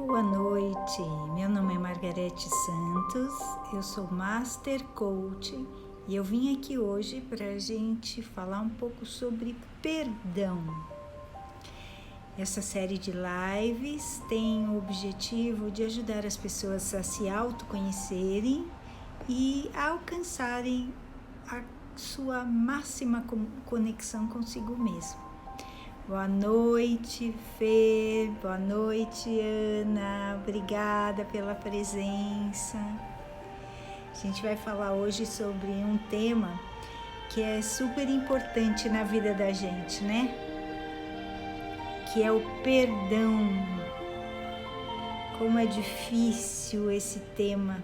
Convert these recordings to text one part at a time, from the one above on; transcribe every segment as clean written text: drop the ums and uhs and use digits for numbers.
Boa noite, meu nome é Margarete Santos, eu sou Master Coach e eu vim aqui hoje para a gente falar um pouco sobre perdão. Essa série de lives tem o objetivo de ajudar as pessoas a se autoconhecerem e a alcançarem a sua máxima conexão consigo mesmo. Boa noite, Fê. Boa noite, Ana. Obrigada pela presença. A gente vai falar hoje sobre um tema que é super importante na vida da gente, né? Que é o perdão. Como é difícil esse tema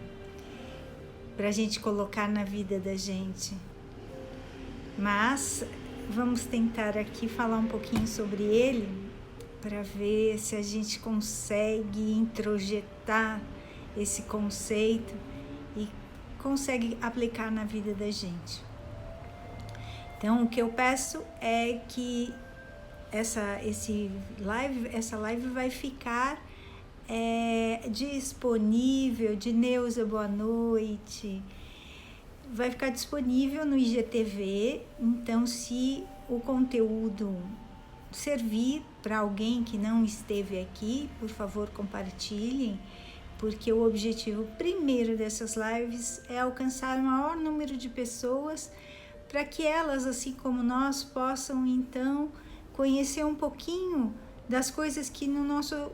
para a gente colocar na vida da gente. Mas vamos tentar aqui falar um pouquinho sobre ele para ver se a gente consegue introjetar esse conceito e consegue aplicar na vida da gente. Então, o que eu peço é que essa live vai ficar disponível, de Neuza, boa noite. Vai ficar disponível no IGTV, então se o conteúdo servir para alguém que não esteve aqui, por favor compartilhem, porque o objetivo primeiro dessas lives é alcançar o maior número de pessoas para que elas, assim como nós, possam então conhecer um pouquinho das coisas que no nosso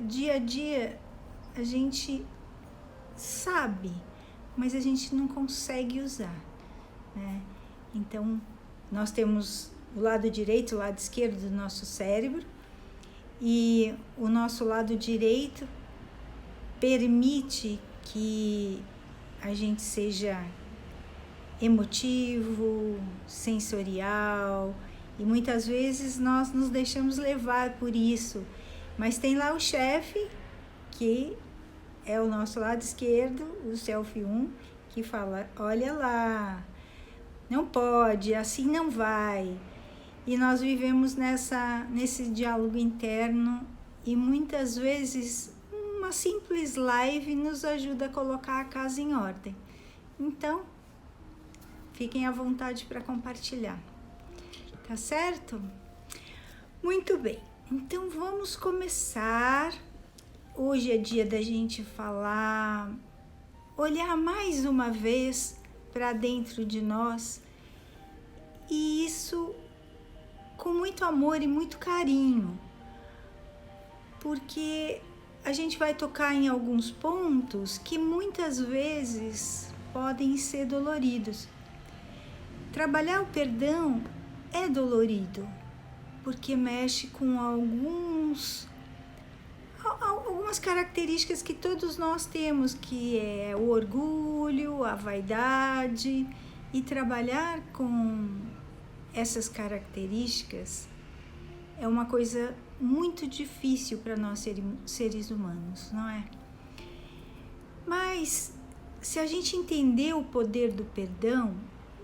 dia a dia a gente sabe, mas a gente não consegue usar, né? Então, nós temos o lado direito e o lado esquerdo do nosso cérebro, e o nosso lado direito permite que a gente seja emotivo, sensorial, e muitas vezes nós nos deixamos levar por isso, mas tem lá o chefe, que é o nosso lado esquerdo, o Self 1, que fala, olha lá, não pode, assim não vai. E nós vivemos nesse diálogo interno e muitas vezes uma simples live nos ajuda a colocar a casa em ordem. Então, fiquem à vontade para compartilhar. Tá certo? Muito bem, então vamos começar. Hoje é dia da gente falar, olhar mais uma vez para dentro de nós, e isso com muito amor e muito carinho, porque a gente vai tocar em alguns pontos que muitas vezes podem ser doloridos. Trabalhar o perdão é dolorido, porque mexe com algumas características que todos nós temos, que é o orgulho, a vaidade, e trabalhar com essas características é uma coisa muito difícil para nós seres humanos, não é? Mas se a gente entender o poder do perdão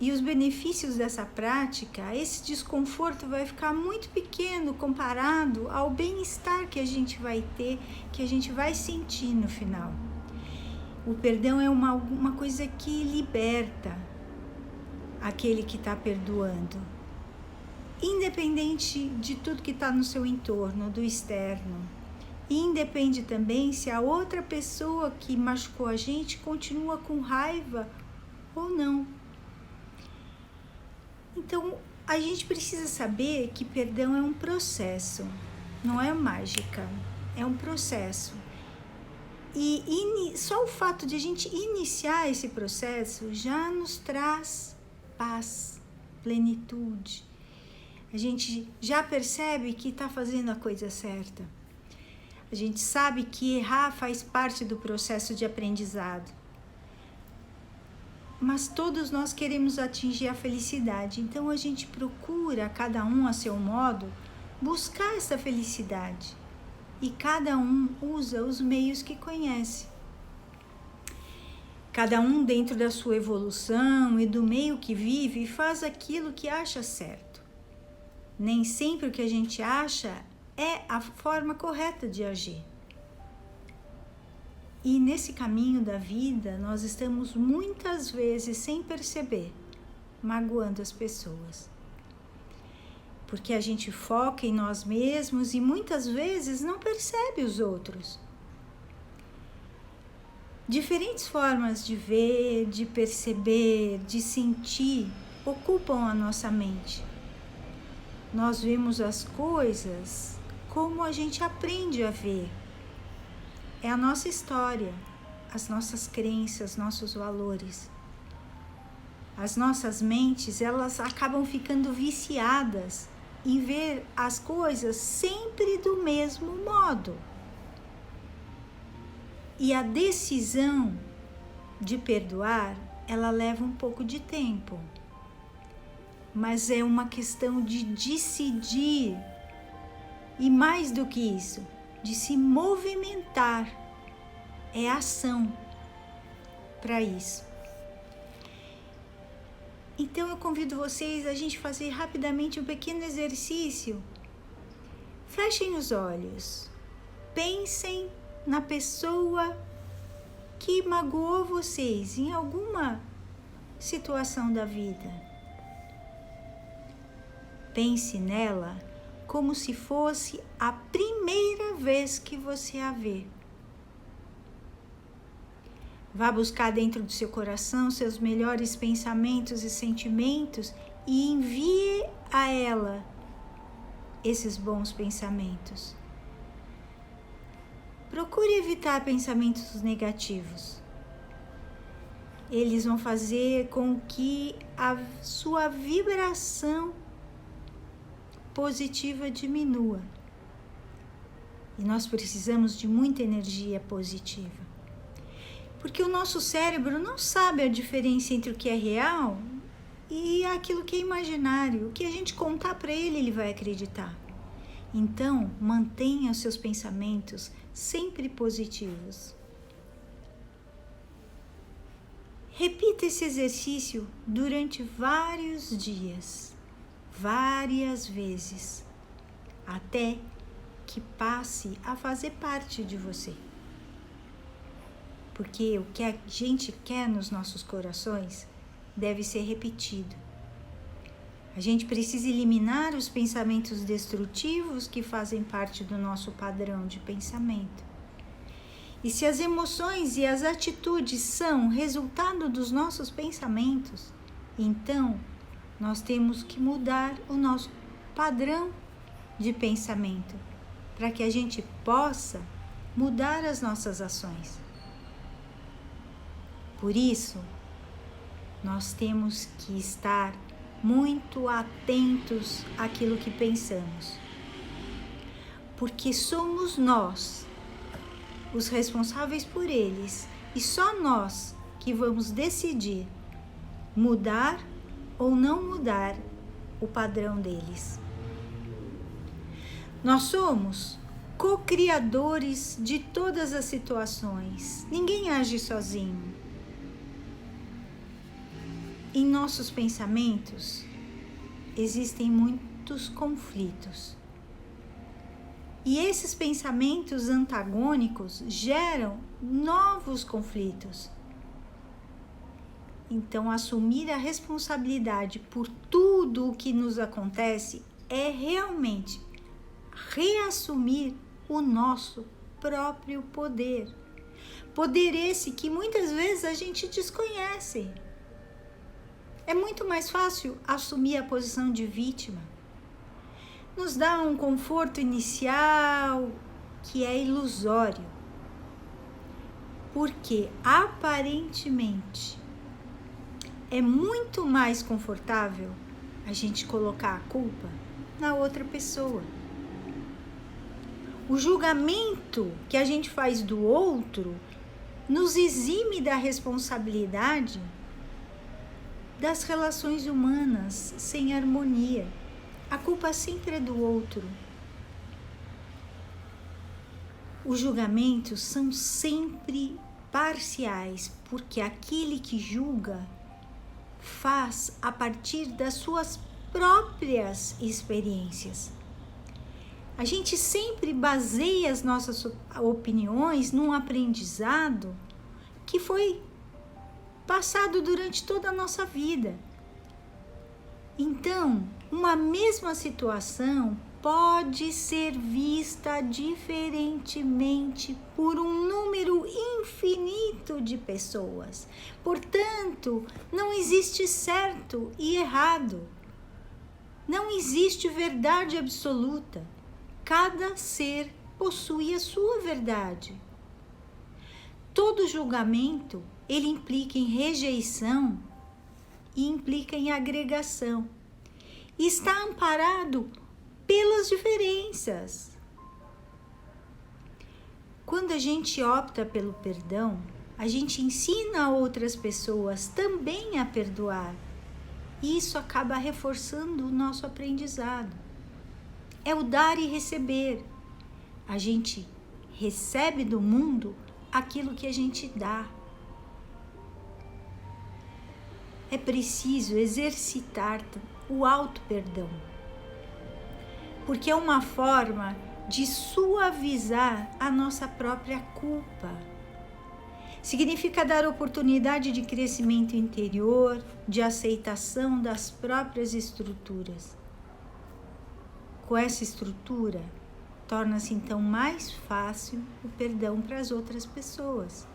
e os benefícios dessa prática, esse desconforto vai ficar muito pequeno comparado ao bem-estar que a gente vai ter, que a gente vai sentir no final. O perdão é uma coisa que liberta aquele que está perdoando, independente de tudo que está no seu entorno, do externo. E independe também se a outra pessoa que machucou a gente continua com raiva ou não. Então, a gente precisa saber que perdão é um processo, não é mágica, é um processo. E só o fato de a gente iniciar esse processo já nos traz paz, plenitude. A gente já percebe que está fazendo a coisa certa. A gente sabe que errar faz parte do processo de aprendizado. Mas todos nós queremos atingir a felicidade, então a gente procura, cada um a seu modo, buscar essa felicidade. E cada um usa os meios que conhece. Cada um dentro da sua evolução e do meio que vive faz aquilo que acha certo. Nem sempre o que a gente acha é a forma correta de agir. E nesse caminho da vida, nós estamos muitas vezes, sem perceber, magoando as pessoas. Porque a gente foca em nós mesmos e muitas vezes não percebe os outros. Diferentes formas de ver, de perceber, de sentir, ocupam a nossa mente. Nós vemos as coisas como a gente aprende a ver. É a nossa história, as nossas crenças, nossos valores. As nossas mentes, elas acabam ficando viciadas em ver as coisas sempre do mesmo modo. E a decisão de perdoar, ela leva um pouco de tempo. Mas é uma questão de decidir. E mais do que isso, de se movimentar. É ação para isso. Então eu convido vocês a gente fazer rapidamente um pequeno exercício. Fechem os olhos. Pensem na pessoa que magoou vocês em alguma situação da vida. Pense nela como se fosse a primeira vez que você a vê. Vá buscar dentro do seu coração seus melhores pensamentos e sentimentos e envie a ela esses bons pensamentos. Procure evitar pensamentos negativos. Eles vão fazer com que a sua vibração positiva diminua. E nós precisamos de muita energia positiva. Porque o nosso cérebro não sabe a diferença entre o que é real e aquilo que é imaginário. O que a gente contar para ele, ele vai acreditar. Então, mantenha os seus pensamentos sempre positivos. Repita esse exercício durante vários dias, várias vezes, até que passe a fazer parte de você. Porque o que a gente quer nos nossos corações deve ser repetido. A gente precisa eliminar os pensamentos destrutivos que fazem parte do nosso padrão de pensamento. E se as emoções e as atitudes são resultado dos nossos pensamentos, então nós temos que mudar o nosso padrão de pensamento para que a gente possa mudar as nossas ações. Por isso, nós temos que estar muito atentos àquilo que pensamos. Porque somos nós os responsáveis por eles e só nós que vamos decidir mudar ou não mudar o padrão deles. Nós somos co-criadores de todas as situações. Ninguém age sozinho. Em nossos pensamentos existem muitos conflitos. E esses pensamentos antagônicos geram novos conflitos. Então, assumir a responsabilidade por tudo o que nos acontece é realmente reassumir o nosso próprio poder. Poder esse que muitas vezes a gente desconhece. É muito mais fácil assumir a posição de vítima. Nos dá um conforto inicial que é ilusório. Porque aparentemente é muito mais confortável a gente colocar a culpa na outra pessoa. O julgamento que a gente faz do outro nos exime da responsabilidade das relações humanas sem harmonia. A culpa sempre é do outro. Os julgamentos são sempre parciais, porque aquele que julga faz a partir das suas próprias experiências. A gente sempre baseia as nossas opiniões num aprendizado que foi passado durante toda a nossa vida. Então, uma mesma situação pode ser vista diferentemente por um número infinito de pessoas. Portanto, não existe certo e errado. Não existe verdade absoluta. Cada ser possui a sua verdade. Todo julgamento, ele implica em rejeição e implica em agregação. E está amparado pelas diferenças. Quando a gente opta pelo perdão, a gente ensina outras pessoas também a perdoar. E isso acaba reforçando o nosso aprendizado. É o dar e receber. A gente recebe do mundo aquilo que a gente dá. É preciso exercitar o auto-perdão, porque é uma forma de suavizar a nossa própria culpa. Significa dar oportunidade de crescimento interior, de aceitação das próprias estruturas. Com essa estrutura, torna-se então mais fácil o perdão para as outras pessoas.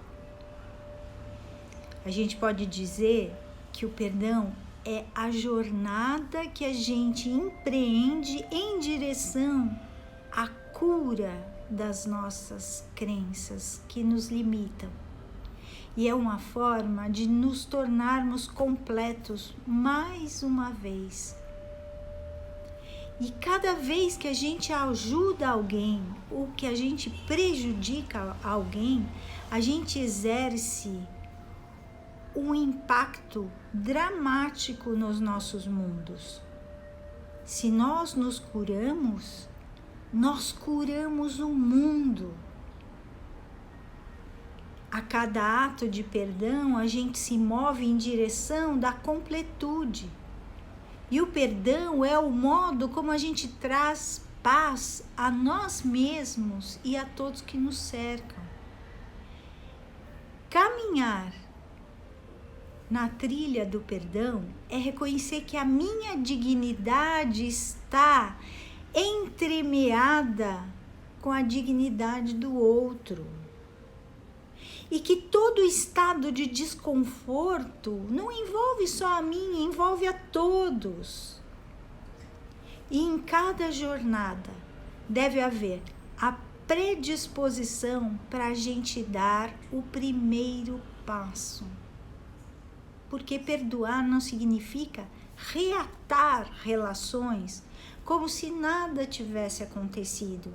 A gente pode dizer que o perdão é a jornada que a gente empreende em direção à cura das nossas crenças que nos limitam. E é uma forma de nos tornarmos completos mais uma vez. E cada vez que a gente ajuda alguém ou que a gente prejudica alguém, a gente exerce um impacto dramático nos nossos mundos. Se nós nos curamos, nós curamos o mundo. A cada ato de perdão, a gente se move em direção da completude. E o perdão é o modo como a gente traz paz a nós mesmos e a todos que nos cercam. Caminhar na trilha do perdão é reconhecer que a minha dignidade está entremeada com a dignidade do outro. E que todo estado de desconforto não envolve só a mim, envolve a todos. E em cada jornada deve haver a predisposição para a gente dar o primeiro passo. Porque perdoar não significa reatar relações como se nada tivesse acontecido.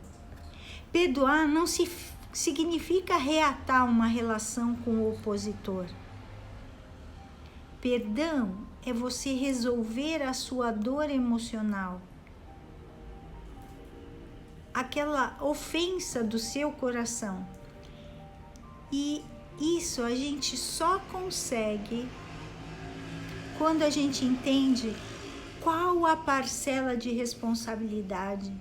Perdoar não significa reatar uma relação com o opositor. Perdão é você resolver a sua dor emocional, aquela ofensa do seu coração. E isso a gente só consegue quando a gente entende qual a parcela de responsabilidade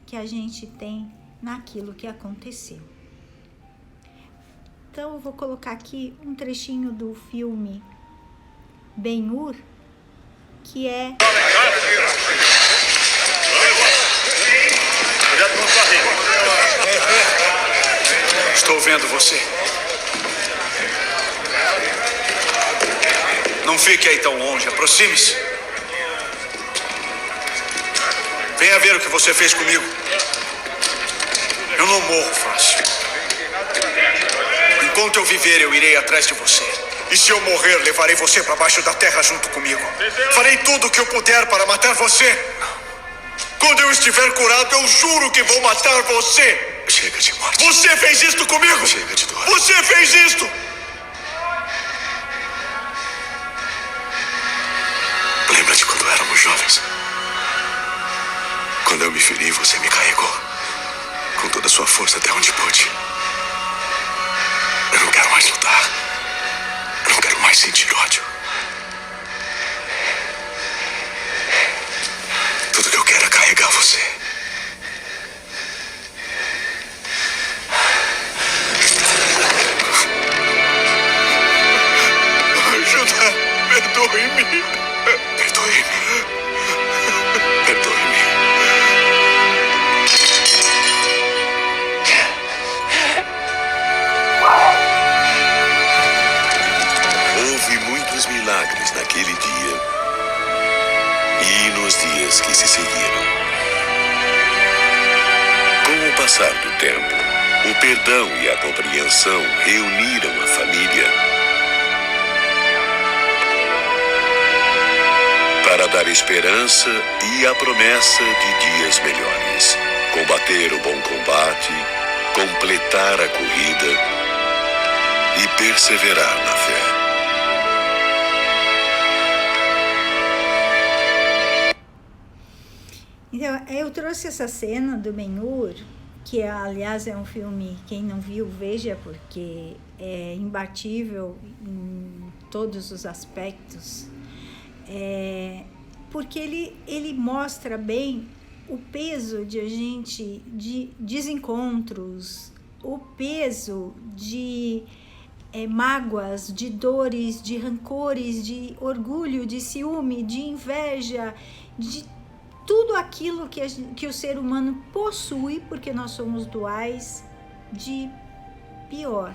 que a gente tem naquilo que aconteceu. Então eu vou colocar aqui um trechinho do filme Ben-Hur, que é... Estou vendo você. Não fique aí tão longe, aproxime-se. Venha ver o que você fez comigo. Eu não morro fácil. Enquanto eu viver, eu irei atrás de você. E se eu morrer, levarei você para baixo da terra junto comigo. Farei tudo o que eu puder para matar você. Quando eu estiver curado, eu juro que vou matar você. Chega de morte. Você fez isto comigo. Chega de dor. Você fez isto. Lembra de quando éramos jovens? Quando eu me feri, você me carregou com toda a sua força até onde pôde. Eu não quero mais lutar. Eu não quero mais sentir ódio. Tudo que eu quero é carregar você. tempo, o perdão e a compreensão reuniram a família para dar esperança e a promessa de dias melhores. Combater o bom combate, completar a corrida e perseverar na fé. Então, eu trouxe essa cena do Ben-Hur, que aliás é um filme, quem não viu, veja, porque é imbatível em todos os aspectos, porque ele mostra bem o peso de desencontros, o peso de mágoas, de dores, de rancores, de orgulho, de ciúme, de inveja, de tudo aquilo que o ser humano possui, porque nós somos duais, de pior.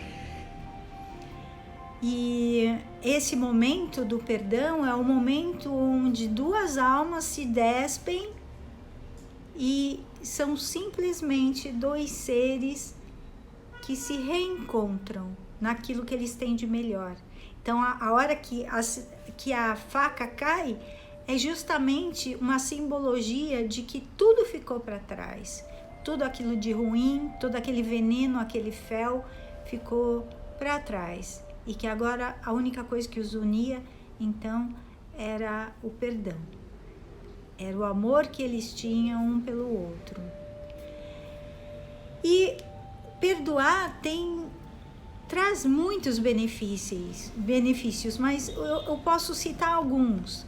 E esse momento do perdão é o momento onde duas almas se despem e são simplesmente dois seres que se reencontram naquilo que eles têm de melhor. Então, a hora que a faca cai, é justamente uma simbologia de que tudo ficou para trás. Tudo aquilo de ruim, todo aquele veneno, aquele fel ficou para trás. E que agora a única coisa que os unia, então, era o perdão. Era o amor que eles tinham um pelo outro. E perdoar traz muitos benefícios, mas eu posso citar alguns.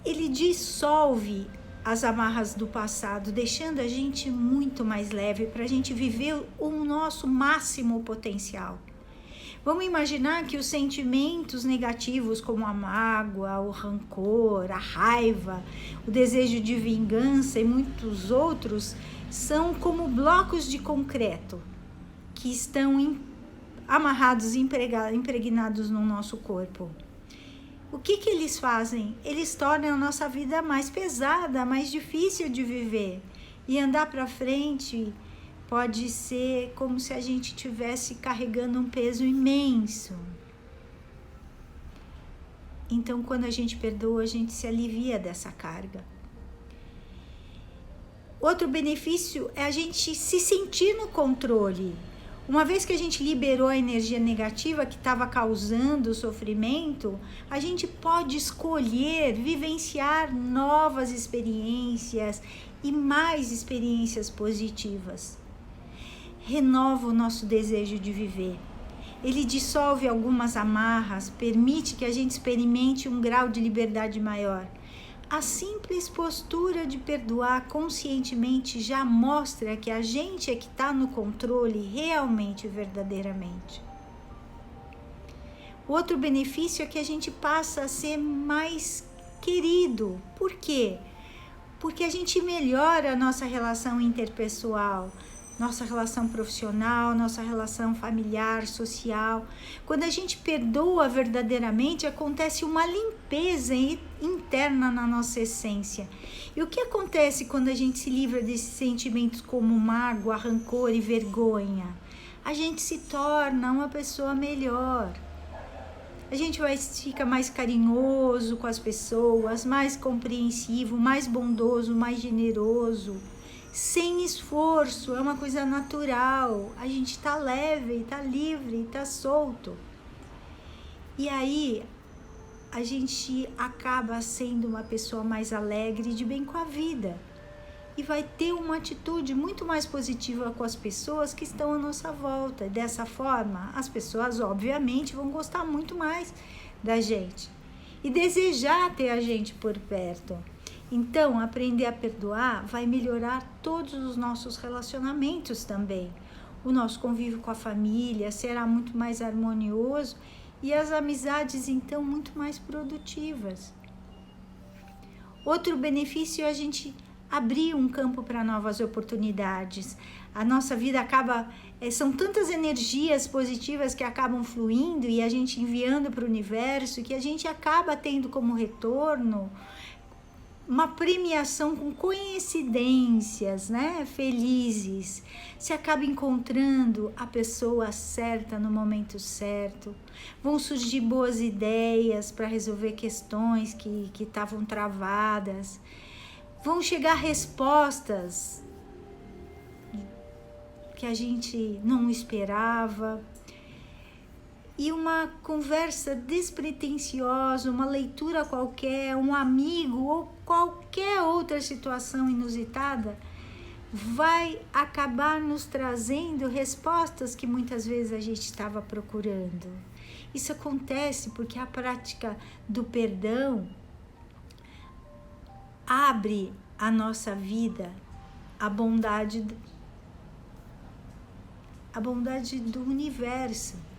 Ele dissolve as amarras do passado, deixando a gente muito mais leve para a gente viver o nosso máximo potencial. Vamos imaginar que os sentimentos negativos, como a mágoa, o rancor, a raiva, o desejo de vingança e muitos outros, são como blocos de concreto que estão amarrados, impregnados no nosso corpo. O que eles fazem? Eles tornam a nossa vida mais pesada, mais difícil de viver. E andar para frente pode ser como se a gente estivesse carregando um peso imenso. Então, quando a gente perdoa, a gente se alivia dessa carga. Outro benefício é a gente se sentir no controle. Uma vez que a gente liberou a energia negativa que estava causando o sofrimento, a gente pode escolher vivenciar novas experiências e mais experiências positivas. Renova o nosso desejo de viver. Ele dissolve algumas amarras, permite que a gente experimente um grau de liberdade maior. A simples postura de perdoar conscientemente já mostra que a gente é que está no controle realmente, verdadeiramente. Outro benefício é que a gente passa a ser mais querido. Por quê? Porque a gente melhora a nossa relação interpessoal, nossa relação profissional, nossa relação familiar, social. Quando a gente perdoa verdadeiramente, acontece uma limpeza interna na nossa essência. E o que acontece quando a gente se livra desses sentimentos como mágoa, rancor e vergonha? A gente se torna uma pessoa melhor. A gente fica mais carinhoso com as pessoas, mais compreensivo, mais bondoso, mais generoso. Sem esforço, é uma coisa natural. A gente está leve, está livre, está solto. E aí, a gente acaba sendo uma pessoa mais alegre, de bem com a vida. E vai ter uma atitude muito mais positiva com as pessoas que estão à nossa volta. E dessa forma, as pessoas, obviamente, vão gostar muito mais da gente. E desejar ter a gente por perto. Então, aprender a perdoar vai melhorar todos os nossos relacionamentos também. O nosso convívio com a família será muito mais harmonioso e as amizades, então, muito mais produtivas. Outro benefício é a gente abrir um campo para novas oportunidades. A nossa vida acaba... São tantas energias positivas que acabam fluindo e a gente enviando para o universo que a gente acaba tendo como retorno uma premiação com coincidências, né? Felizes. Você acaba encontrando a pessoa certa no momento certo. Vão surgir boas ideias para resolver questões que estavam travadas. Vão chegar respostas que a gente não esperava. E uma conversa despretensiosa, uma leitura qualquer, um amigo ou qualquer outra situação inusitada vai acabar nos trazendo respostas que muitas vezes a gente estava procurando. Isso acontece porque a prática do perdão abre a nossa vida à bondade do universo.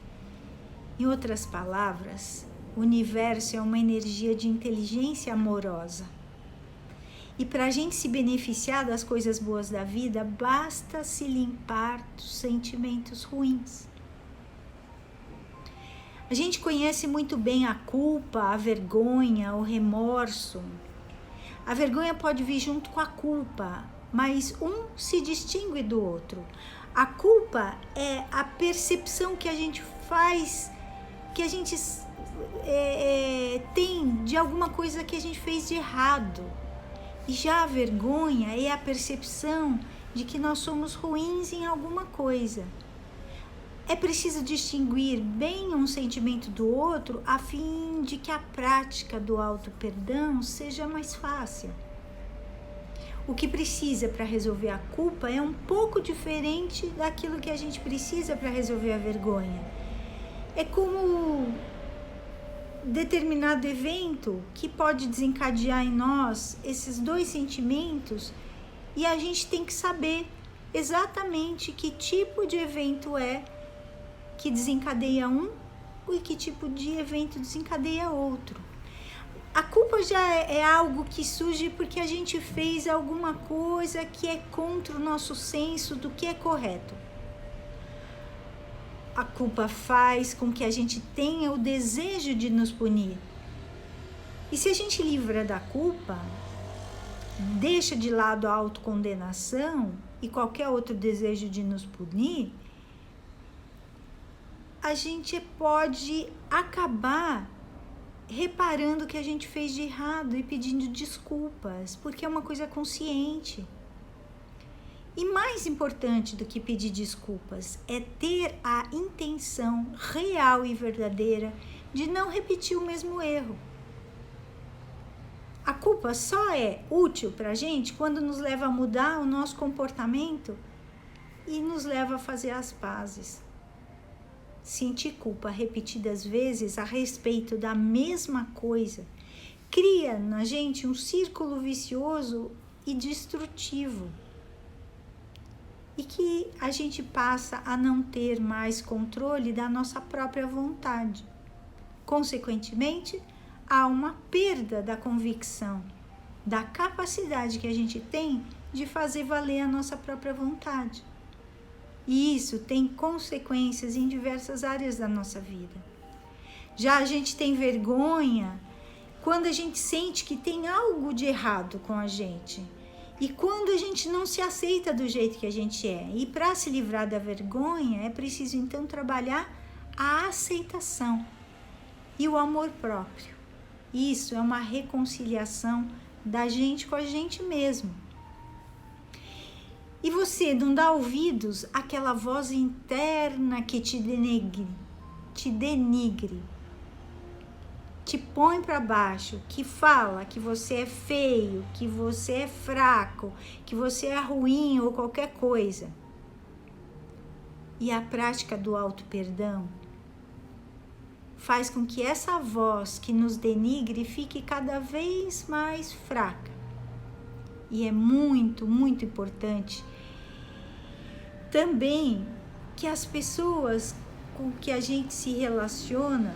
Em outras palavras, o universo é uma energia de inteligência amorosa. E para a gente se beneficiar das coisas boas da vida, basta se limpar dos sentimentos ruins. A gente conhece muito bem a culpa, a vergonha, o remorso. A vergonha pode vir junto com a culpa, mas um se distingue do outro. A culpa é a percepção que a gente faz, que a gente tem de alguma coisa que a gente fez de errado. E já a vergonha é a percepção de que nós somos ruins em alguma coisa. É preciso distinguir bem um sentimento do outro a fim de que a prática do auto-perdão seja mais fácil. O que precisa para resolver a culpa é um pouco diferente daquilo que a gente precisa para resolver a vergonha. É como determinado evento que pode desencadear em nós esses dois sentimentos e a gente tem que saber exatamente que tipo de evento é que desencadeia um e que tipo de evento desencadeia outro. A culpa já é algo que surge porque a gente fez alguma coisa que é contra o nosso senso do que é correto. A culpa faz com que a gente tenha o desejo de nos punir. E se a gente livra da culpa, deixa de lado a autocondenação e qualquer outro desejo de nos punir, a gente pode acabar reparando o que a gente fez de errado e pedindo desculpas, porque é uma coisa consciente. E mais importante do que pedir desculpas é ter a intenção real e verdadeira de não repetir o mesmo erro. A culpa só é útil para a gente quando nos leva a mudar o nosso comportamento e nos leva a fazer as pazes. Sentir culpa repetidas vezes a respeito da mesma coisa cria na gente um círculo vicioso e destrutivo. E que a gente passa a não ter mais controle da nossa própria vontade. Consequentemente, há uma perda da convicção, da capacidade que a gente tem de fazer valer a nossa própria vontade. E isso tem consequências em diversas áreas da nossa vida. Já a gente tem vergonha quando a gente sente que tem algo de errado com a gente. E quando a gente não se aceita do jeito que a gente é. E para se livrar da vergonha, é preciso então trabalhar a aceitação e o amor próprio. Isso é uma reconciliação da gente com a gente mesmo. E você não dá ouvidos àquela voz interna que te denigre, te põe para baixo, que fala que você é feio, que você é fraco, que você é ruim ou qualquer coisa. E a prática do auto-perdão faz com que essa voz que nos denigre fique cada vez mais fraca. E é muito, muito importante também que as pessoas com que a gente se relaciona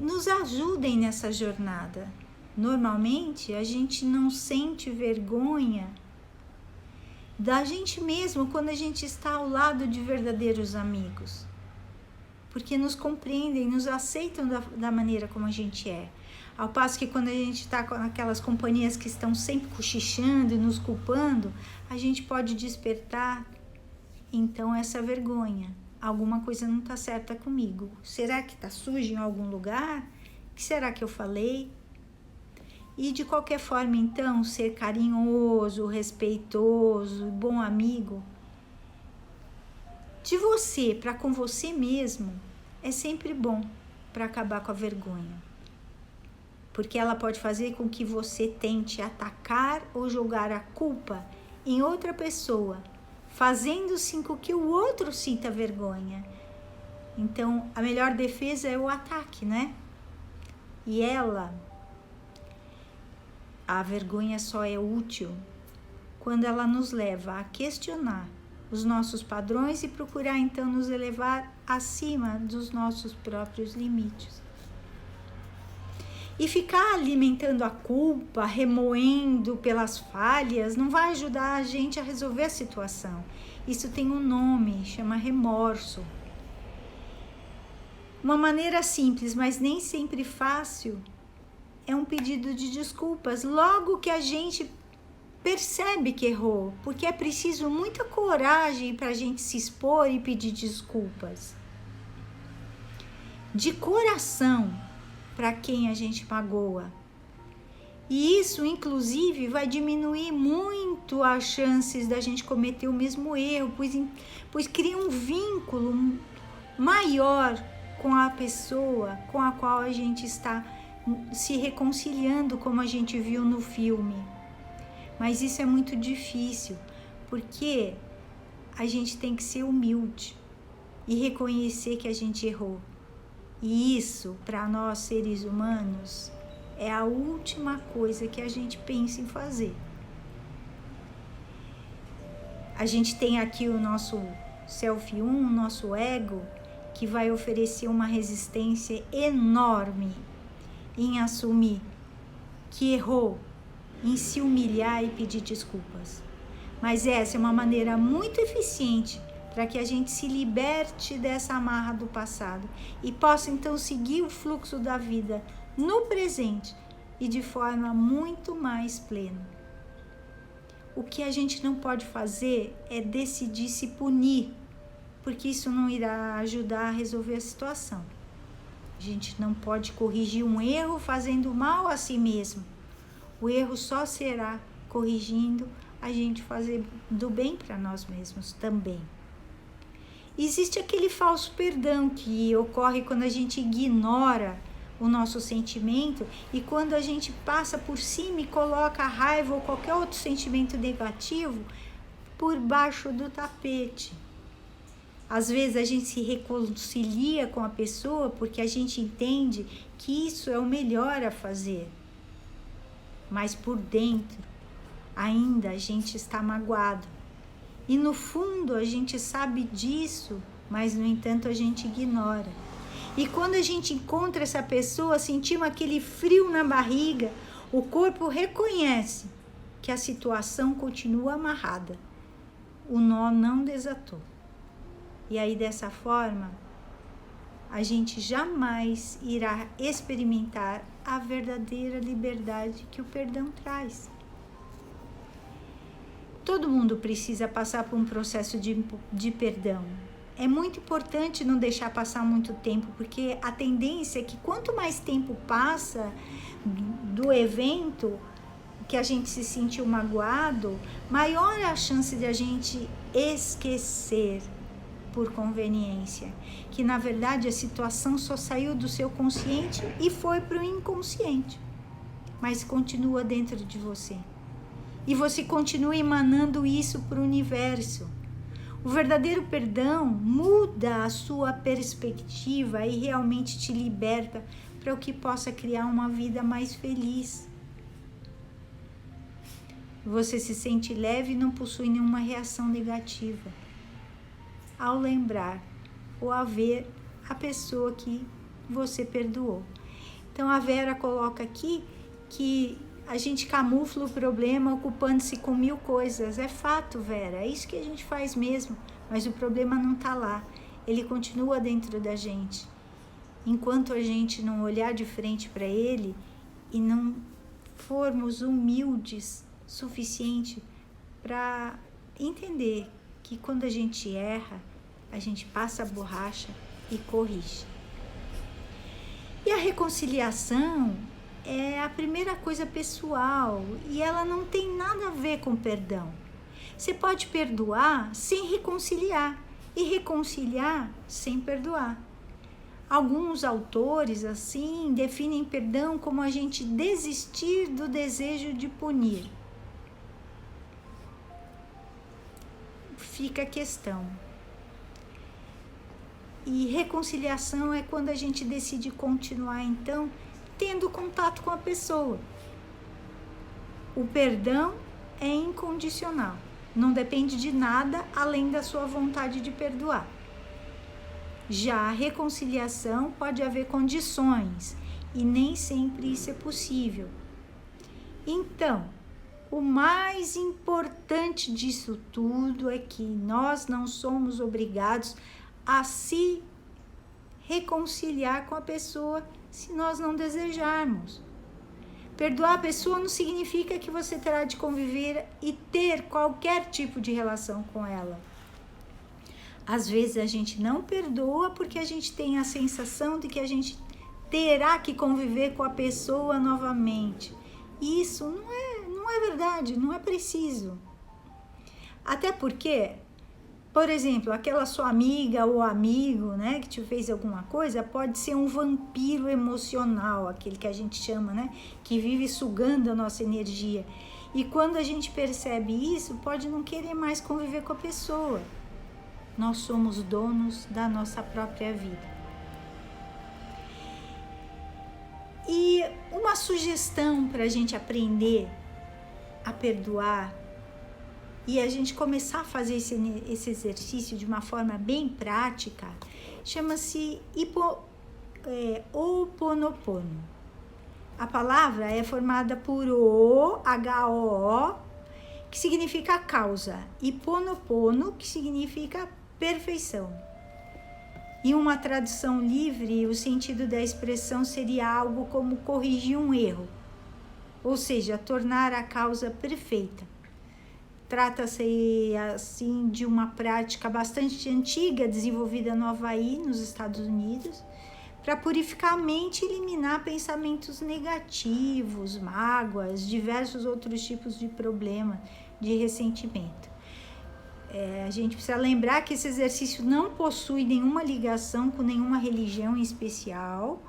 nos ajudem nessa jornada. Normalmente a gente não sente vergonha da gente mesmo quando a gente está ao lado de verdadeiros amigos, porque nos compreendem, nos aceitam da maneira como a gente é. Ao passo que quando a gente está com aquelas companhias que estão sempre cochichando e nos culpando, a gente pode despertar, então, essa vergonha. Alguma coisa não está certa comigo. Será que está sujo em algum lugar? O que será que eu falei? E de qualquer forma, então, ser carinhoso, respeitoso, bom amigo de você para com você mesmo é sempre bom para acabar com a vergonha. Porque ela pode fazer com que você tente atacar ou jogar a culpa em outra pessoa, fazendo-se com que o outro sinta vergonha. Então, a melhor defesa é o ataque, né? E a vergonha só é útil quando ela nos leva a questionar os nossos padrões e procurar então nos elevar acima dos nossos próprios limites. E ficar alimentando a culpa, remoendo pelas falhas, não vai ajudar a gente a resolver a situação. Isso tem um nome, chama remorso. Uma maneira simples, mas nem sempre fácil, é um pedido de desculpas. Logo que a gente percebe que errou, porque é preciso muita coragem para a gente se expor e pedir desculpas. De coração, para quem a gente magoa. E isso, inclusive, vai diminuir muito as chances da gente cometer o mesmo erro, pois cria um vínculo maior com a pessoa com a qual a gente está se reconciliando, como a gente viu no filme. Mas isso é muito difícil, porque a gente tem que ser humilde e reconhecer que a gente errou. E isso, para nós seres humanos, é a última coisa que a gente pensa em fazer. A gente tem aqui o nosso self-1, o nosso ego, que vai oferecer uma resistência enorme em assumir que errou, em se humilhar e pedir desculpas. Mas essa é uma maneira muito eficiente para que a gente se liberte dessa amarra do passado e possa então seguir o fluxo da vida no presente e de forma muito mais plena. O que a gente não pode fazer é decidir se punir, porque isso não irá ajudar a resolver a situação. A gente não pode corrigir um erro fazendo mal a si mesmo. O erro só será corrigindo a gente fazer do bem para nós mesmos também. Existe aquele falso perdão que ocorre quando a gente ignora o nosso sentimento e quando a gente passa por cima e coloca a raiva ou qualquer outro sentimento negativo por baixo do tapete. Às vezes a gente se reconcilia com a pessoa porque a gente entende que isso é o melhor a fazer. Mas por dentro ainda a gente está magoado. E no fundo a gente sabe disso, mas no entanto a gente ignora. E quando a gente encontra essa pessoa, sentimos aquele frio na barriga, o corpo reconhece que a situação continua amarrada. O nó não desatou. E aí dessa forma, a gente jamais irá experimentar a verdadeira liberdade que o perdão traz. Todo mundo precisa passar por um processo de perdão. É muito importante não deixar passar muito tempo, porque a tendência é que quanto mais tempo passa do evento que a gente se sentiu magoado, maior é a chance de a gente esquecer por conveniência, que na verdade a situação só saiu do seu consciente e foi para o inconsciente, mas continua dentro de você. E você continua emanando isso para o universo. O verdadeiro perdão muda a sua perspectiva e realmente te liberta para o que possa criar uma vida mais feliz. Você se sente leve e não possui nenhuma reação negativa ao lembrar ou a ver a pessoa que você perdoou. Então a Vera coloca aqui que a gente camufla o problema ocupando-se com 1000 coisas. É fato, Vera, é isso que a gente faz mesmo, mas o problema não está lá, ele continua dentro da gente. Enquanto a gente não olhar de frente para ele e não formos humildes suficiente para entender que quando a gente erra, a gente passa a borracha e corrige. E a reconciliação é a primeira coisa pessoal e ela não tem nada a ver com perdão. Você pode perdoar sem reconciliar e reconciliar sem perdoar. Alguns autores, assim, definem perdão como a gente desistir do desejo de punir. Fica a questão. E reconciliação é quando a gente decide continuar, então, tendo contato com a pessoa. O perdão é incondicional. Não depende de nada além da sua vontade de perdoar. Já a reconciliação pode haver condições e nem sempre isso é possível. Então, o mais importante disso tudo é que nós não somos obrigados a se reconciliar com a pessoa se nós não desejarmos. Perdoar a pessoa não significa que você terá de conviver e ter qualquer tipo de relação com ela. Às vezes a gente não perdoa porque a gente tem a sensação de que a gente terá que conviver com a pessoa novamente. Isso não é verdade, não é preciso. Até porque, por exemplo, aquela sua amiga ou amigo, né, que te fez alguma coisa, pode ser um vampiro emocional, aquele que a gente chama, né, que vive sugando a nossa energia. E quando a gente percebe isso, pode não querer mais conviver com a pessoa. Nós somos donos da nossa própria vida. E uma sugestão para a gente aprender a perdoar e a gente começar a fazer esse exercício de uma forma bem prática, chama-se Ho'oponopono. A palavra é formada por H-O-O, que significa causa, e Ponopono, que significa perfeição. Em uma tradução livre, o sentido da expressão seria algo como corrigir um erro, ou seja, tornar a causa perfeita. Trata-se, assim, de uma prática bastante antiga, desenvolvida no Havaí, nos Estados Unidos, para purificar a mente e eliminar pensamentos negativos, mágoas, diversos outros tipos de problema, de ressentimento. A gente precisa lembrar que esse exercício não possui nenhuma ligação com nenhuma religião em especial,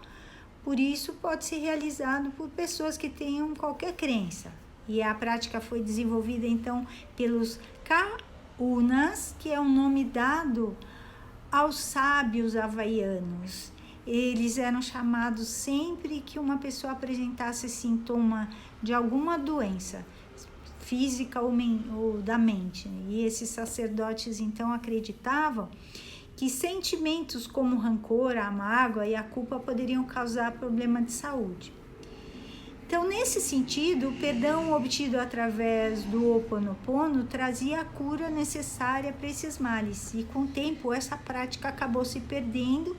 por isso pode ser realizado por pessoas que tenham qualquer crença. E a prática foi desenvolvida então pelos Kahunas, que é um nome dado aos sábios havaianos. Eles eram chamados sempre que uma pessoa apresentasse sintoma de alguma doença física ou da mente. E esses sacerdotes então acreditavam que sentimentos como o rancor, a mágoa e a culpa poderiam causar problema de saúde. Então, nesse sentido, o perdão obtido através do Ho'oponopono trazia a cura necessária para esses males. E com o tempo, essa prática acabou se perdendo,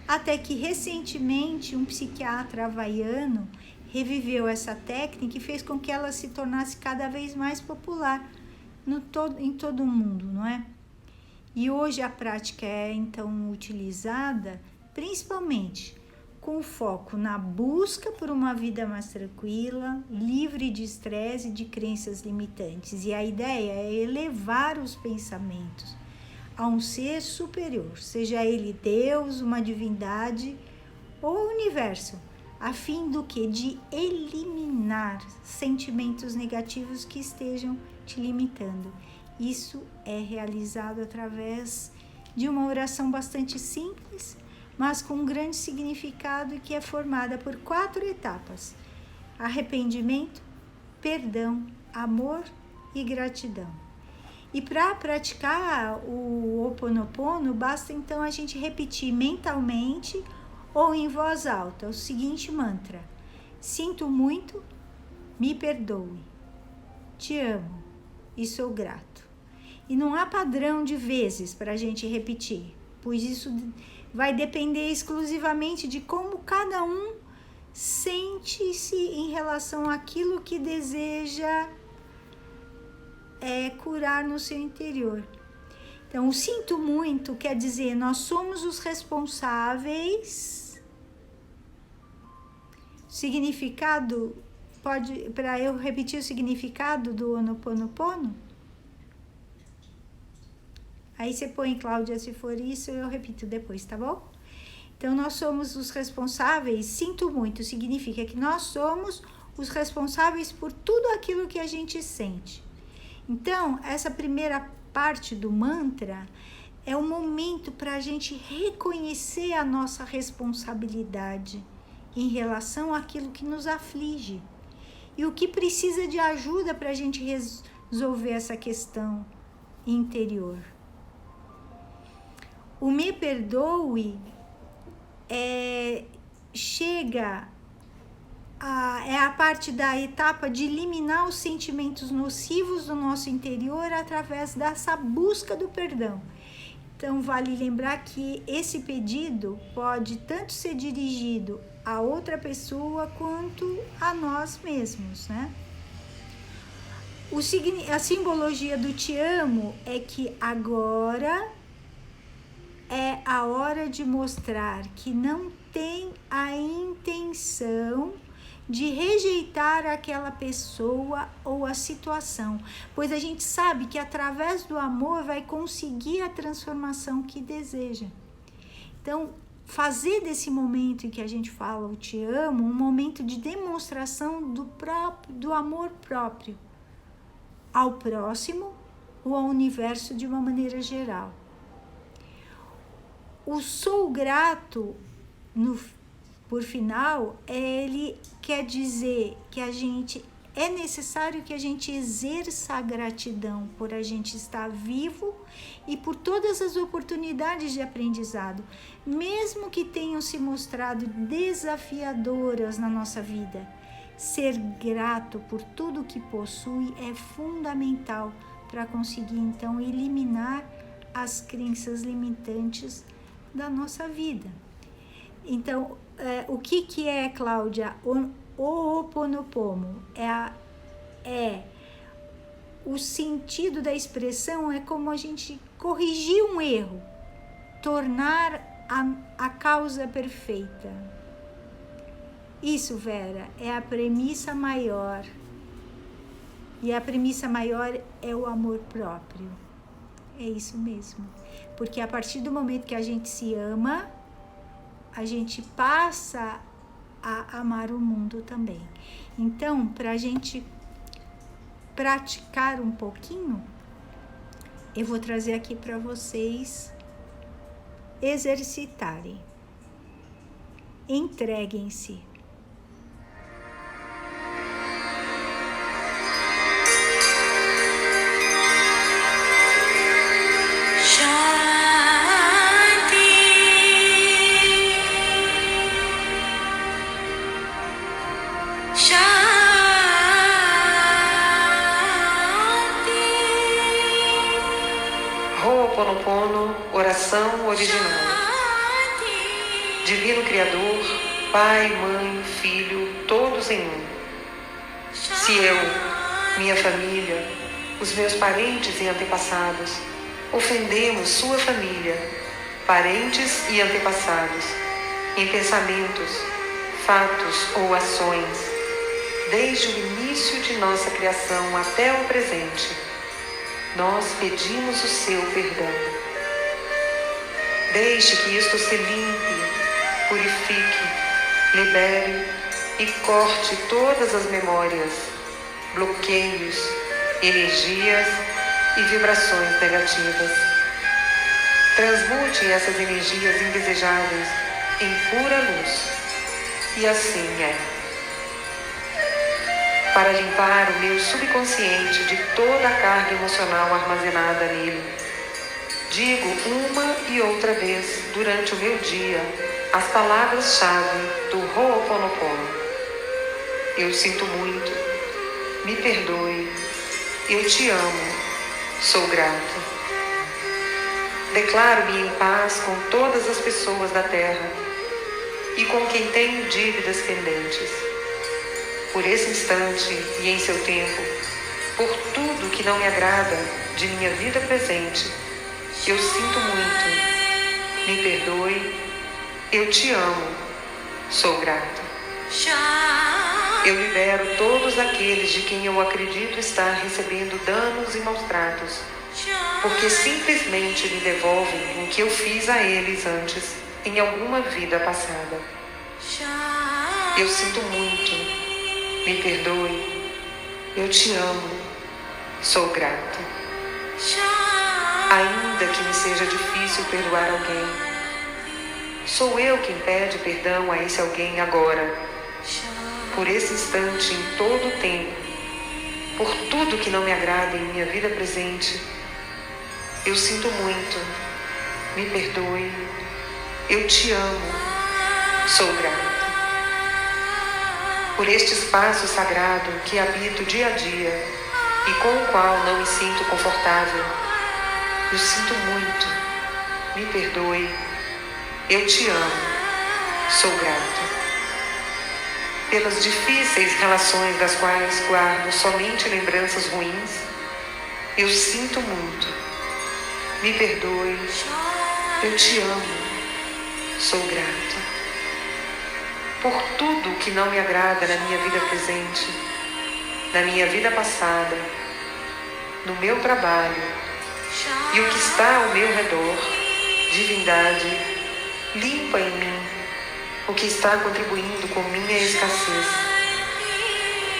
até que recentemente um psiquiatra havaiano reviveu essa técnica e fez com que ela se tornasse cada vez mais popular em todo o mundo, não é? E hoje a prática é então utilizada principalmente com foco na busca por uma vida mais tranquila, livre de estresse e de crenças limitantes. E a ideia é elevar os pensamentos a um ser superior, seja ele Deus, uma divindade ou o universo, a fim do que? De eliminar sentimentos negativos que estejam te limitando. Isso é realizado através de uma oração bastante simples, mas com um grande significado e que é formada por 4 etapas: arrependimento, perdão, amor e gratidão. E para praticar o Ho'oponopono, basta então a gente repetir mentalmente ou em voz alta o seguinte mantra: sinto muito, me perdoe, te amo e sou grato. E não há padrão de vezes para a gente repetir, pois isso vai depender exclusivamente de como cada um sente-se em relação àquilo que deseja curar no seu interior. Então, o sinto muito quer dizer, nós somos os responsáveis. Significado, para eu repetir o significado do Ho'oponopono? Aí você põe, Cláudia, se for isso, eu repito depois, tá bom? Então, nós somos os responsáveis, sinto muito, significa que nós somos os responsáveis por tudo aquilo que a gente sente. Então, essa primeira parte do mantra é um momento para a gente reconhecer a nossa responsabilidade em relação àquilo que nos aflige e o que precisa de ajuda para a gente resolver essa questão interior. O me perdoe chega é a parte da etapa de eliminar os sentimentos nocivos do nosso interior através dessa busca do perdão. Então, vale lembrar que esse pedido pode tanto ser dirigido a outra pessoa quanto a nós mesmos, né? A simbologia do te amo é que agora é a hora de mostrar que não tem a intenção de rejeitar aquela pessoa ou a situação, pois a gente sabe que através do amor vai conseguir a transformação que deseja. Então, fazer desse momento em que a gente fala eu te amo, um momento de demonstração do amor próprio ao próximo ou ao universo de uma maneira geral. O sou grato, por final, ele quer dizer que é necessário que a gente exerça a gratidão por a gente estar vivo e por todas as oportunidades de aprendizado, mesmo que tenham se mostrado desafiadoras na nossa vida. Ser grato por tudo que possui é fundamental para conseguir, então, eliminar as crenças limitantes da nossa vida. Então, o que é, Cláudia? O Ho'oponopono o sentido da expressão é como a gente corrigir um erro, tornar a causa perfeita. Isso, Vera, é a premissa maior. E a premissa maior é o amor próprio. É isso mesmo. Porque a partir do momento que a gente se ama, a gente passa a amar o mundo também. Então, para a gente praticar um pouquinho, eu vou trazer aqui para vocês exercitarem. Entreguem-se. Ho'oponopono, oração original. Divino Criador, Pai, Mãe, Filho, todos em um. Se eu, minha família, os meus parentes e antepassados, ofendemos sua família, parentes e antepassados, em pensamentos, fatos ou ações, desde o início de nossa criação até o presente, nós pedimos o seu perdão. Deixe que isto se limpe, purifique, libere e corte todas as memórias, bloqueios, energias e vibrações negativas. Transmute essas energias indesejáveis em pura luz. E assim é. Para limpar o meu subconsciente de toda a carga emocional armazenada nele, digo uma e outra vez durante o meu dia as palavras-chave do Ho'oponopono. Eu sinto muito, me perdoe, eu te amo, sou grato. Declaro-me em paz com todas as pessoas da Terra. e com quem tenho dívidas pendentes. Por esse instante e em seu tempo, por tudo que não me agrada de minha vida presente, eu sinto muito. Me perdoe. Eu te amo. Sou grato. Eu libero todos aqueles de quem eu acredito estar recebendo danos e maus tratos, porque simplesmente me devolvem o que eu fiz a eles antes, em alguma vida passada. Eu sinto muito. Me perdoe. Eu te amo. Sou grato. Ainda que me seja difícil perdoar alguém, sou eu quem pede perdão a esse alguém agora. Por esse instante, em todo o tempo, por tudo que não me agrada em minha vida presente, eu sinto muito. Me perdoe. Eu te amo. Sou grato. Por este espaço sagrado que habito dia a dia e com o qual não me sinto confortável, eu sinto muito. Me perdoe. Eu te amo. Sou grato. Pelas difíceis relações das quais guardo somente lembranças ruins, eu sinto muito. Me perdoe. Eu te amo. Sou grato. Por tudo que não me agrada na minha vida presente, na minha vida passada, no meu trabalho e o que está ao meu redor, divindade, limpa em mim o que está contribuindo com minha escassez.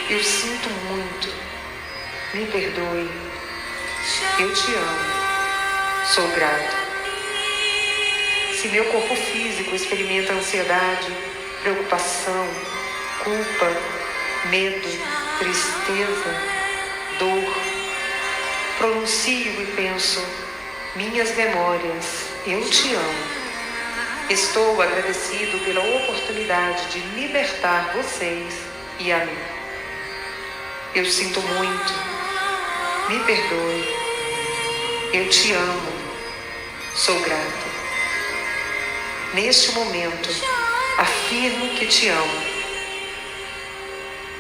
Eu sinto muito. Me perdoe. Eu te amo. Sou grato. Se meu corpo físico experimenta ansiedade, preocupação, culpa, medo, tristeza, dor, pronuncio e penso: minhas memórias, eu te amo. Estou agradecido pela oportunidade de libertar vocês e a mim. Eu sinto muito. Me perdoe. Eu te amo. Sou grato. Neste momento, afirmo que te amo.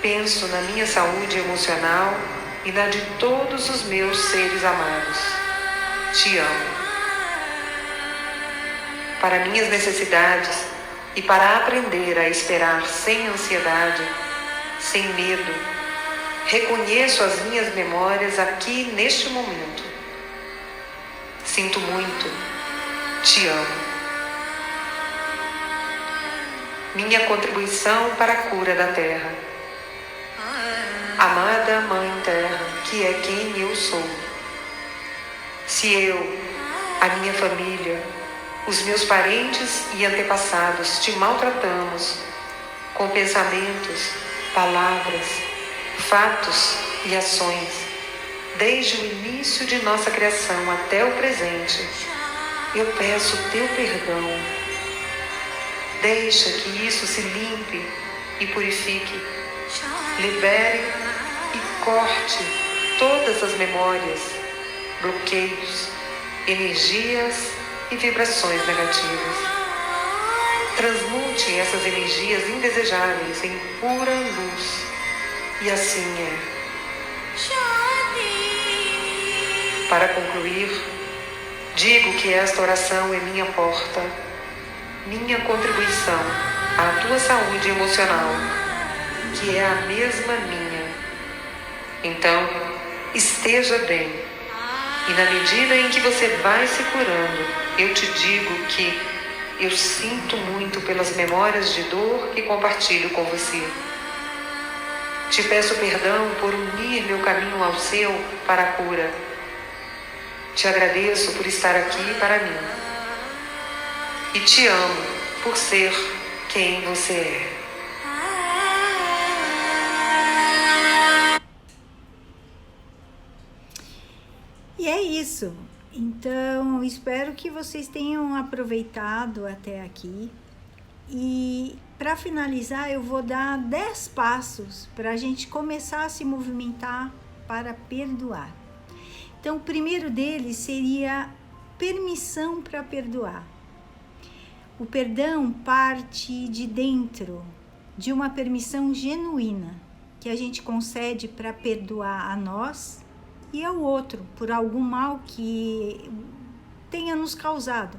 Penso na minha saúde emocional e na de todos os meus seres amados. Te amo. Para minhas necessidades e para aprender a esperar sem ansiedade, sem medo, reconheço as minhas memórias aqui neste momento. Sinto muito. Te amo. Minha contribuição para a cura da Terra. Amada Mãe Terra, que é quem eu sou. Se eu, a minha família, os meus parentes e antepassados te maltratamos com pensamentos, palavras, fatos e ações, desde o início de nossa criação até o presente, eu peço teu perdão. Deixa que isso se limpe e purifique, libere e corte todas as memórias, bloqueios, energias e vibrações negativas. Transmute essas energias indesejáveis em pura luz. E assim é. Para concluir, digo que esta oração é minha porta, minha contribuição à tua saúde emocional, que é a mesma minha. Então, esteja bem. E na medida em que você vai se curando, eu te digo que eu sinto muito pelas memórias de dor que compartilho com você. Te peço perdão por unir meu caminho ao seu para a cura. Te agradeço por estar aqui para mim. E te amo por ser quem você é. E é isso. Então, espero que vocês tenham aproveitado até aqui. E para finalizar, eu vou dar 10 passos para a gente começar a se movimentar para perdoar. Então, o primeiro deles seria permissão para perdoar. O perdão parte de dentro, de uma permissão genuína que a gente concede para perdoar a nós e ao outro por algum mal que tenha nos causado.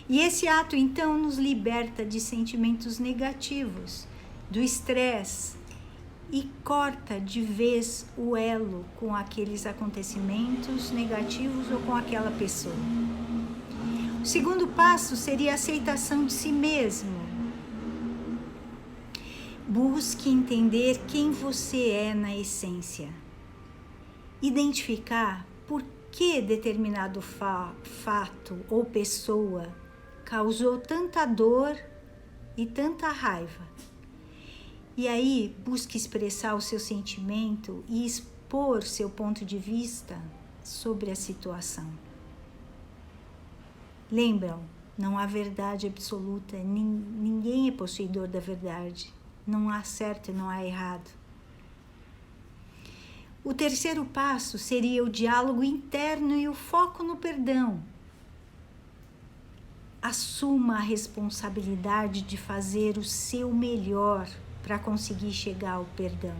E esse ato, então, nos liberta de sentimentos negativos, do estresse, e corta de vez o elo com aqueles acontecimentos negativos ou com aquela pessoa. O segundo passo seria a aceitação de si mesmo. Busque entender quem você é na essência. Identificar por que determinado fato ou pessoa causou tanta dor e tanta raiva. E aí, busque expressar o seu sentimento e expor seu ponto de vista sobre a situação. Lembram, não há verdade absoluta, ninguém é possuidor da verdade. Não há certo e não há errado. O terceiro passo seria o diálogo interno e o foco no perdão. Assuma a responsabilidade de fazer o seu melhor para conseguir chegar ao perdão,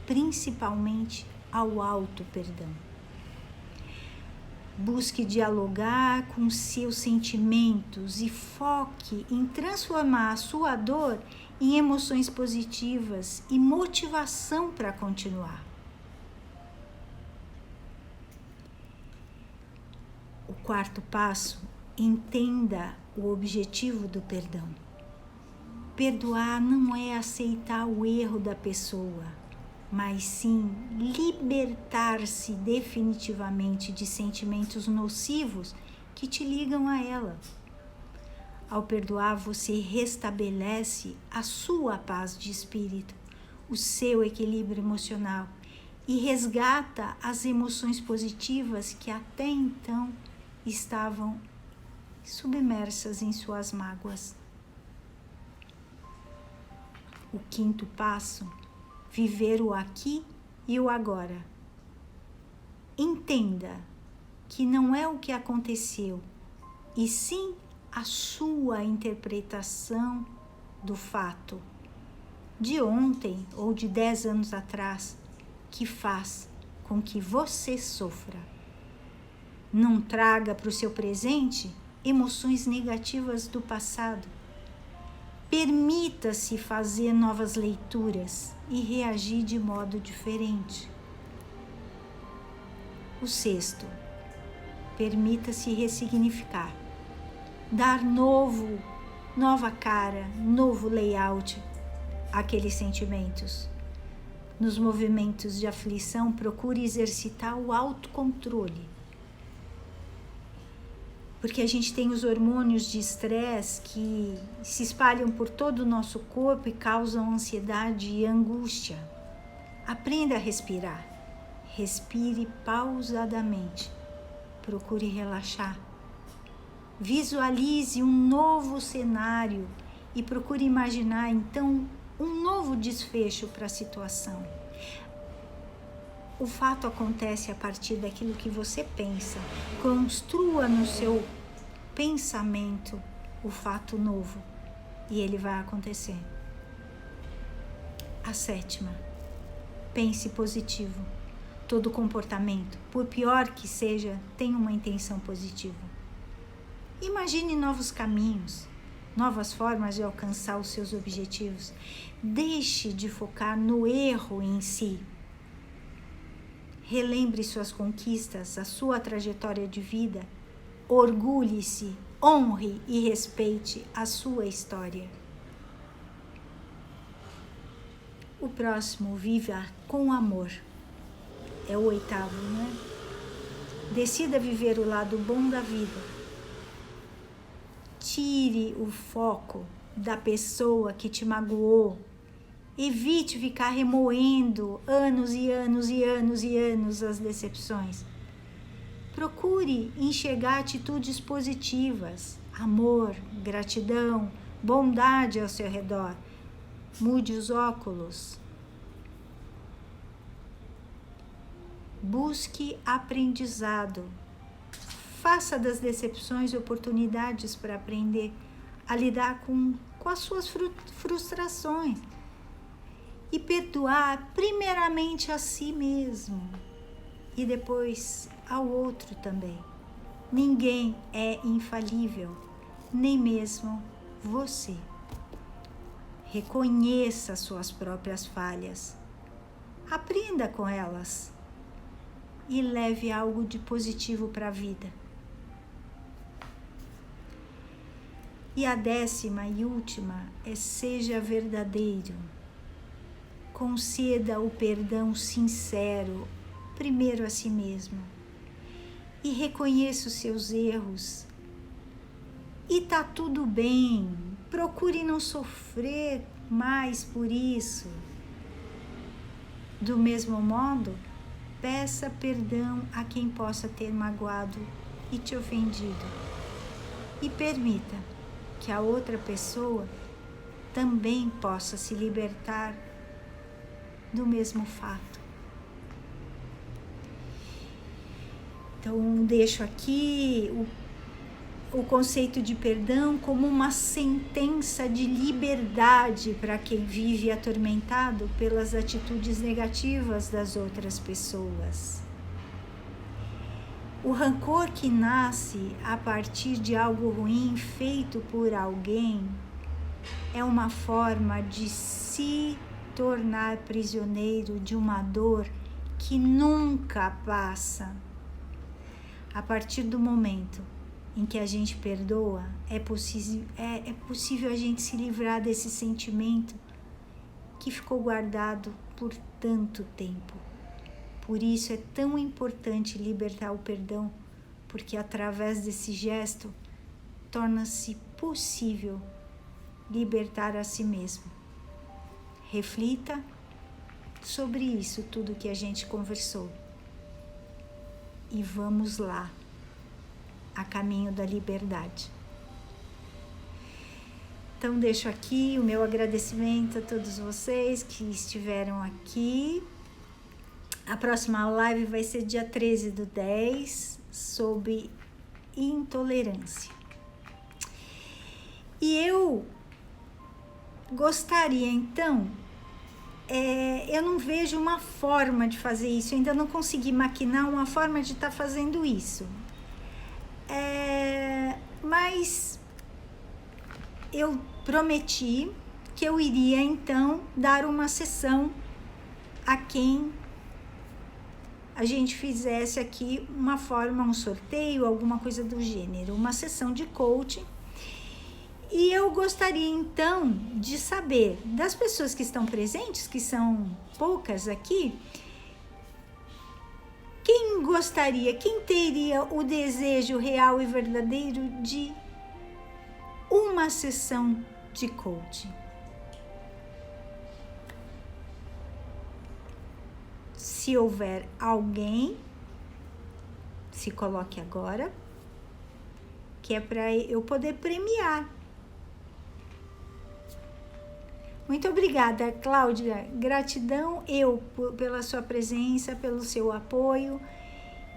principalmente ao auto-perdão. Busque dialogar com seus sentimentos e foque em transformar a sua dor em emoções positivas e motivação para continuar. O quarto passo, entenda o objetivo do perdão. Perdoar não é aceitar o erro da pessoa, mas sim libertar-se definitivamente de sentimentos nocivos que te ligam a ela. Ao perdoar, você restabelece a sua paz de espírito, o seu equilíbrio emocional e resgata as emoções positivas que até então estavam submersas em suas mágoas. O quinto passo, viver o aqui e o agora. Entenda que não é o que aconteceu, e sim a sua interpretação do fato de ontem ou de 10 anos atrás que faz com que você sofra. Não traga para o seu presente emoções negativas do passado. Permita-se fazer novas leituras e reagir de modo diferente. O sexto, permita-se ressignificar. Dar nova cara, novo layout àqueles sentimentos. Nos movimentos de aflição, procure exercitar o autocontrole. Porque a gente tem os hormônios de estresse que se espalham por todo o nosso corpo e causam ansiedade e angústia. Aprenda a respirar. Respire pausadamente. Procure relaxar. Visualize um novo cenário e procure imaginar, então, um novo desfecho para a situação. O fato acontece a partir daquilo que você pensa. Construa no seu pensamento o fato novo e ele vai acontecer. A sétima, pense positivo. Todo comportamento, por pior que seja, tem uma intenção positiva. Imagine novos caminhos, novas formas de alcançar os seus objetivos. Deixe de focar no erro em si. Relembre suas conquistas, a sua trajetória de vida. Orgulhe-se, honre e respeite a sua história. O próximo, viva com amor. É o oitavo, né? Decida viver o lado bom da vida. Tire o foco da pessoa que te magoou. Evite ficar remoendo anos e anos e anos e anos as decepções. Procure enxergar atitudes positivas, amor, gratidão, bondade ao seu redor. Mude os óculos. Busque aprendizado. Faça das decepções oportunidades para aprender. a lidar com as suas frustrações e perdoar primeiramente a si mesmo e depois ao outro também. Ninguém é infalível, nem mesmo você. Reconheça suas próprias falhas, aprenda com elas e leve algo de positivo para a vida. E a 10ª e última é: seja verdadeiro. Conceda o perdão sincero, primeiro a si mesmo. E reconheça os seus erros. E tá tudo bem. Procure não sofrer mais por isso. Do mesmo modo, peça perdão a quem possa ter magoado e te ofendido. E permita que a outra pessoa também possa se libertar do mesmo fato. Então, deixo aqui o conceito de perdão como uma sentença de liberdade para quem vive atormentado pelas atitudes negativas das outras pessoas. O rancor que nasce a partir de algo ruim feito por alguém é uma forma de se tornar prisioneiro de uma dor que nunca passa. A partir do momento em que a gente perdoa, é possível a gente se livrar desse sentimento que ficou guardado por tanto tempo. Por isso é tão importante libertar o perdão, porque através desse gesto torna-se possível libertar a si mesmo. Reflita sobre isso, tudo que a gente conversou. E vamos lá, a caminho da liberdade. Então, deixo aqui o meu agradecimento a todos vocês que estiveram aqui. A próxima live vai ser dia 13/10, sobre intolerância. E eu gostaria, então, eu não vejo uma forma de fazer isso, eu ainda não consegui maquinar uma forma de estar fazendo isso. Mas eu prometi que eu iria, então, dar uma sessão a quem a gente fizesse aqui uma forma, um sorteio, alguma coisa do gênero, uma sessão de coaching. E eu gostaria, então, de saber das pessoas que estão presentes, que são poucas aqui, quem gostaria, quem teria o desejo real e verdadeiro de uma sessão de coaching? Se houver alguém, se coloque agora, que é para eu poder premiar. Muito obrigada, Cláudia. Gratidão pela sua presença, pelo seu apoio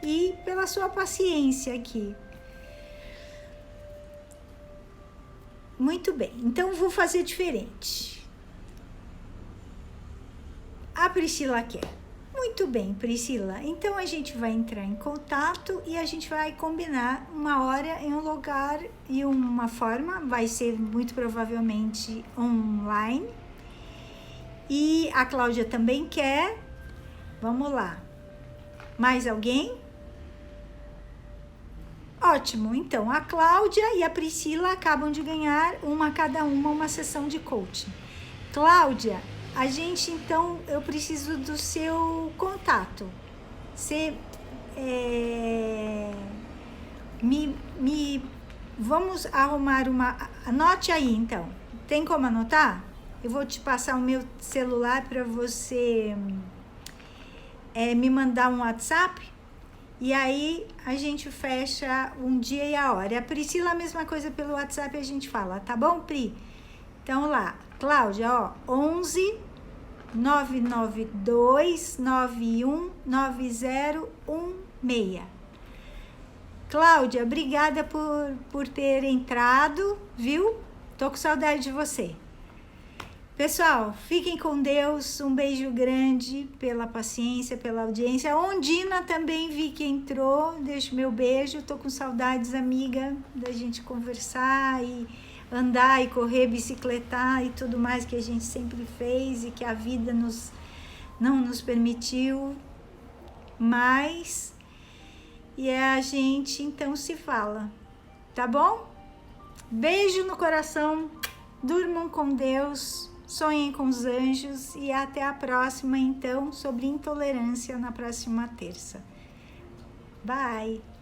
e pela sua paciência aqui. Muito bem, então vou fazer diferente. A Priscila quer. Muito bem, Priscila. Então a gente vai entrar em contato e a gente vai combinar uma hora em um lugar e uma forma. Vai ser muito provavelmente online. E a Cláudia também quer. Vamos lá. Mais alguém? Ótimo. Então a Cláudia e a Priscila acabam de ganhar cada uma sessão de coaching. Cláudia, a gente, então, eu preciso do seu contato. Você vamos arrumar anote aí, então. Tem como anotar? Eu vou te passar o meu celular para você me mandar um WhatsApp. E aí a gente fecha um dia e a hora. A Priscila, a mesma coisa pelo WhatsApp, a gente fala, tá bom, Pri? Então lá, Cláudia, ó, 11 992 91 9016. Cláudia, obrigada por ter entrado, viu? Tô com saudade de você. Pessoal, fiquem com Deus. Um beijo grande pela paciência, pela audiência. A Ondina também vi que entrou. Deixo meu beijo. Tô com saudades, amiga, da gente conversar e andar e correr, bicicletar e tudo mais que a gente sempre fez e que a vida não nos permitiu mais. E a gente então se fala, tá bom? Beijo no coração. Durmam com Deus. Sonhem com os anjos e até a próxima, então, sobre intolerância na próxima terça. Bye!